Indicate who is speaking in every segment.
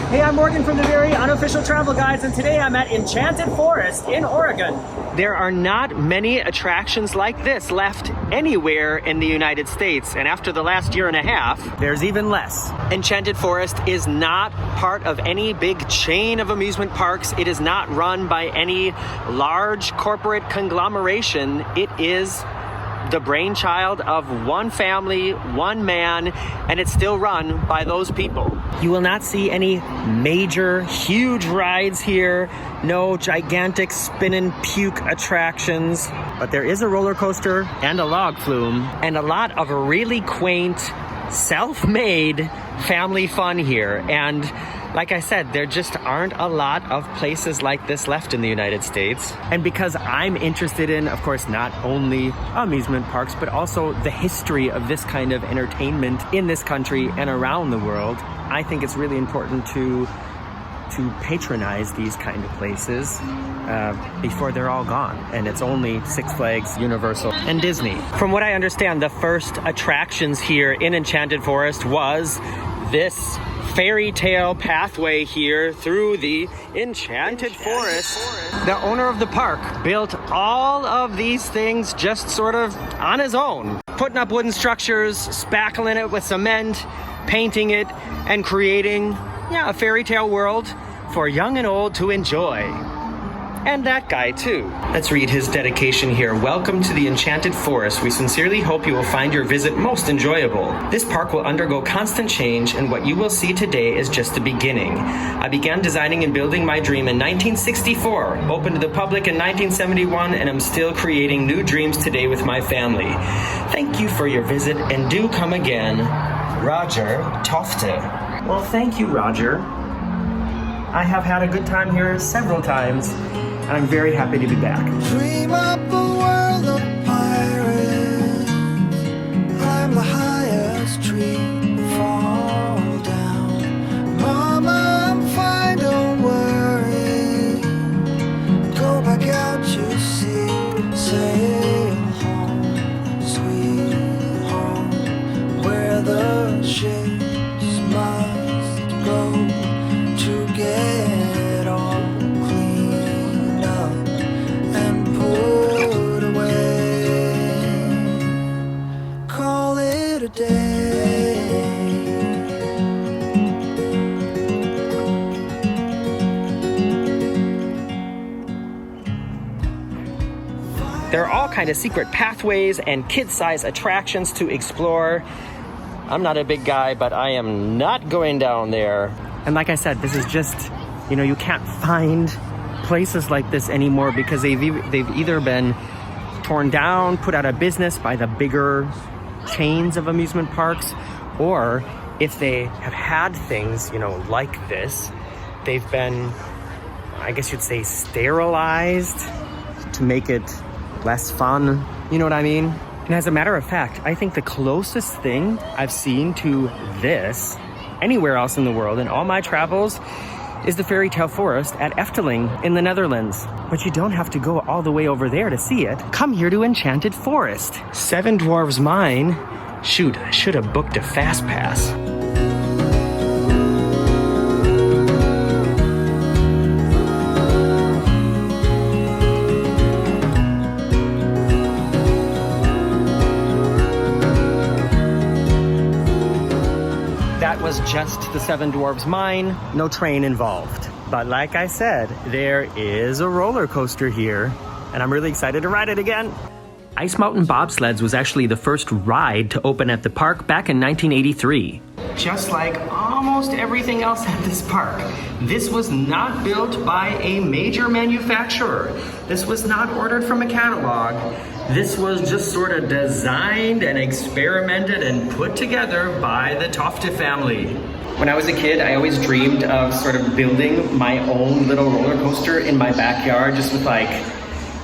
Speaker 1: Hey, I'm Morgan from the very unofficial travel guides, and today I'm at Enchanted Forest in Oregon. There are not many attractions like this left anywhere in the United States, and after the last year and a half, there's even less. Enchanted Forest is not part of any big chain of amusement parks. It is not run by any large corporate conglomeration. It is the brainchild of one family, one man, and it's still run by those people. You will not see any major, huge rides here, no gigantic spin and puke attractions, but there is a roller coaster and a log flume, and a lot of really quaint, self-made family fun here. And like I said, there just aren't a lot of places like this left in the United States. And because I'm interested in, of course, not only amusement parks, but also the history of this kind of entertainment in this country and around the world, I think it's really important to patronize these kind of places before they're all gone. And it's only Six Flags, Universal, and Disney. From what I understand, the first attractions here in Enchanted Forest was this fairy tale pathway here through the Enchanted Forest. The owner of the park built all of these things just sort of on his own, putting up wooden structures, spackling it with cement, painting it, and creating, a fairy tale world for young and old to enjoy. And that guy too. Let's read his dedication here. Welcome to the Enchanted Forest. We sincerely hope you will find your visit most enjoyable. This park will undergo constant change, and what you will see today is just the beginning. I began designing and building my dream in 1964, opened to the public in 1971, and I'm still creating new dreams today with my family. Thank you for your visit, and do come again. Roger Tofte. Well, thank you, Roger. I have had a good time here several times, and I'm very happy to be back.
Speaker 2: Dream up a world of pirates, climb the highest tree, fall down. Mama, I'm fine, don't worry. Go back out to sea, sail home, sweet home, where the ships must go to get all cleaned up and put away. Call it a day.
Speaker 1: There are all kind of secret pathways and kid-size attractions to explore. I'm not a big guy, but I am not going down there. And like I said, this is just, you can't find places like this anymore because they've either been torn down, put out of business by the bigger chains of amusement parks, or if they have had things, like this, they've been, I guess you'd say, sterilized to make it less fun. You know what I mean? And as a matter of fact, I think the closest thing I've seen to this anywhere else in the world in all my travels is the fairy tale forest at Efteling in the Netherlands. But you don't have to go all the way over there to see it. Come here to Enchanted Forest. Seven Dwarfs Mine. Shoot, I should have booked a fast pass. That was just the Seven Dwarfs Mine, no train involved. But like I said, there is a roller coaster here, and I'm really excited to ride it again. Ice Mountain Bobsleds was actually the first ride to open at the park back in 1983. Just like almost everything else at this park, this was not built by a major manufacturer. This was not ordered from a catalog. This was just sort of designed and experimented and put together by the Tofte family. When I was a kid, I always dreamed of sort of building my own little roller coaster in my backyard, just with like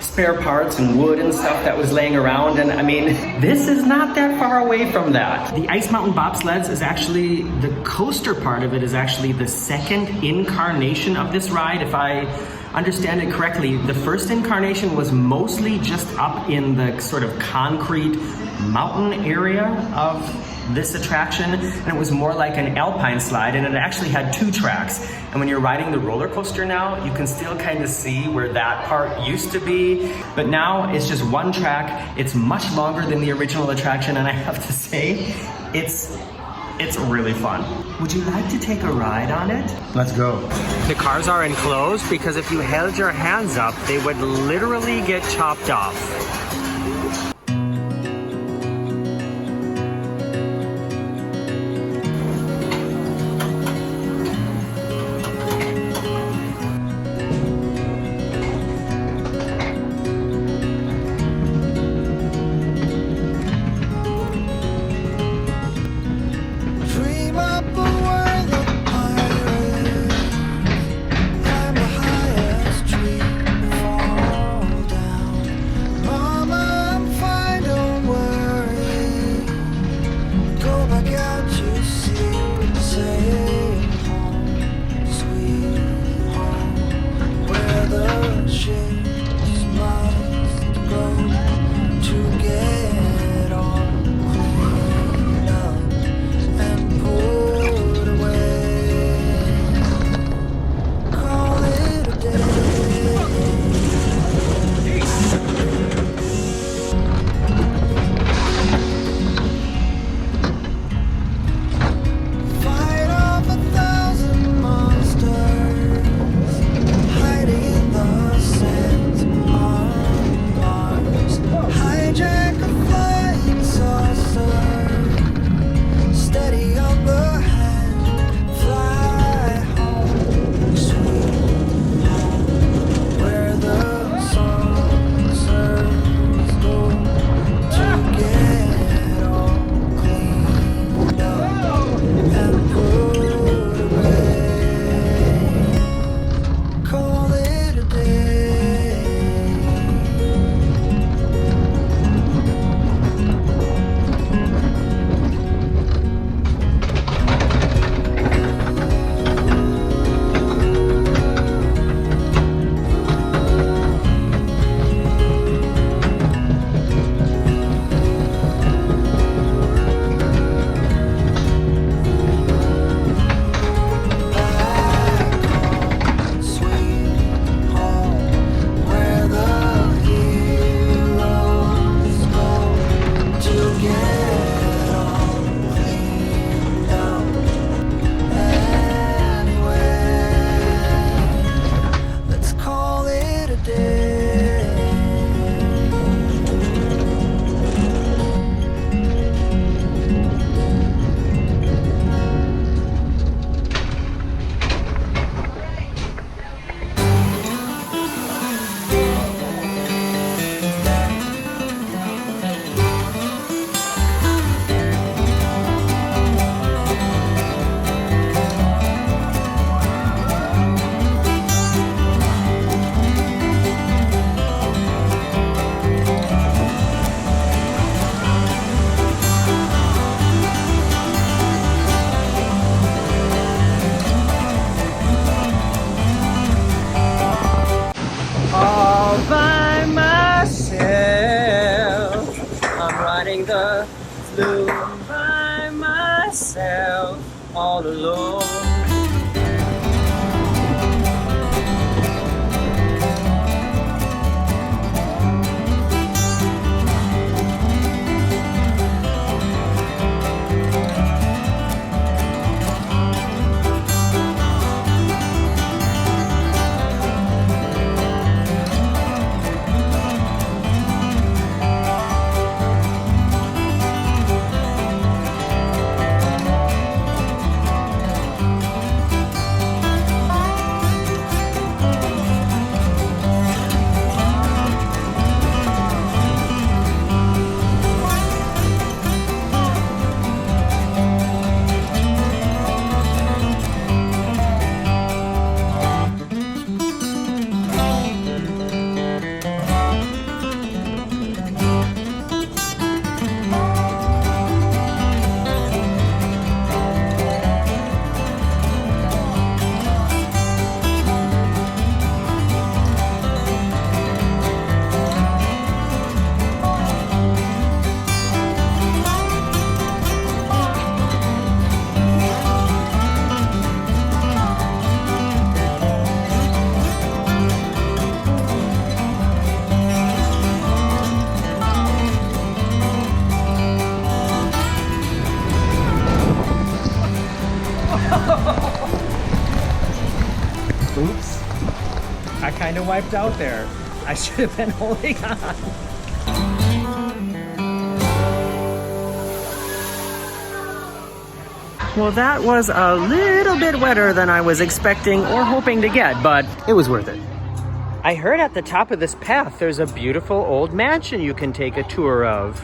Speaker 1: spare parts and wood and stuff that was laying around. And I mean, this is not that far away from that. The Ice Mountain Bobsleds is actually, the coaster part of it is actually the second incarnation of this ride. If I understand it correctly, the first incarnation was mostly just up in the sort of concrete mountain area of this attraction, and it was more like an alpine slide, and it actually had 2 tracks. And when you're riding the roller coaster now, you can still kind of see where that part used to be, but now it's just 1 track. It's much longer than the original attraction, and I have to say, it's really fun. Would you like to take a ride on it?
Speaker 3: Let's go.
Speaker 1: The cars are enclosed because if you held your hands up, they would literally get chopped off.
Speaker 2: Dream up a world of pirates. Climb the highest tree, fall down.
Speaker 1: Oops. I kind of wiped out there. I should have been holding on. Well, that was a little bit wetter than I was expecting or hoping to get, but it was worth it. I heard at the top of this path there's a beautiful old mansion you can take a tour of.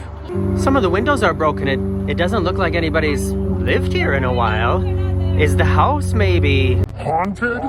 Speaker 1: Some of the windows are broken. It doesn't look like anybody's lived here in a while. Is the house maybe haunted?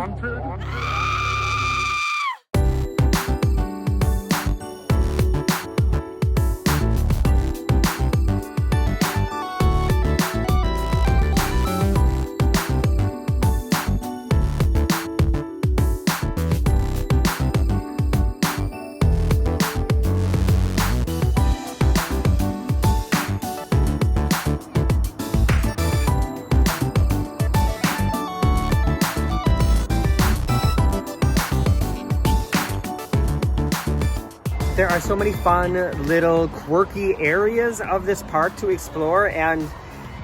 Speaker 1: There are so many fun little quirky areas of this park to explore, and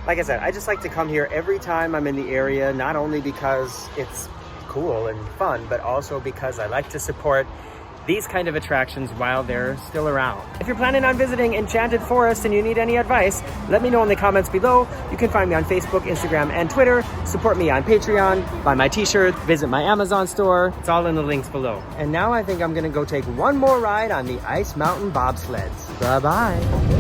Speaker 1: like I said, I just like to come here every time I'm in the area, not only because it's cool and fun, but also because I like to support these kind of attractions while they're still around. If you're planning on visiting Enchanted Forest and you need any advice, let me know in the comments below. You can find me on Facebook, Instagram, and Twitter. Support me on Patreon, buy my t-shirt, visit my Amazon store. It's all in the links below. And now I think I'm gonna go take one more ride on the Ice Mountain Bobsleds. Bye-bye.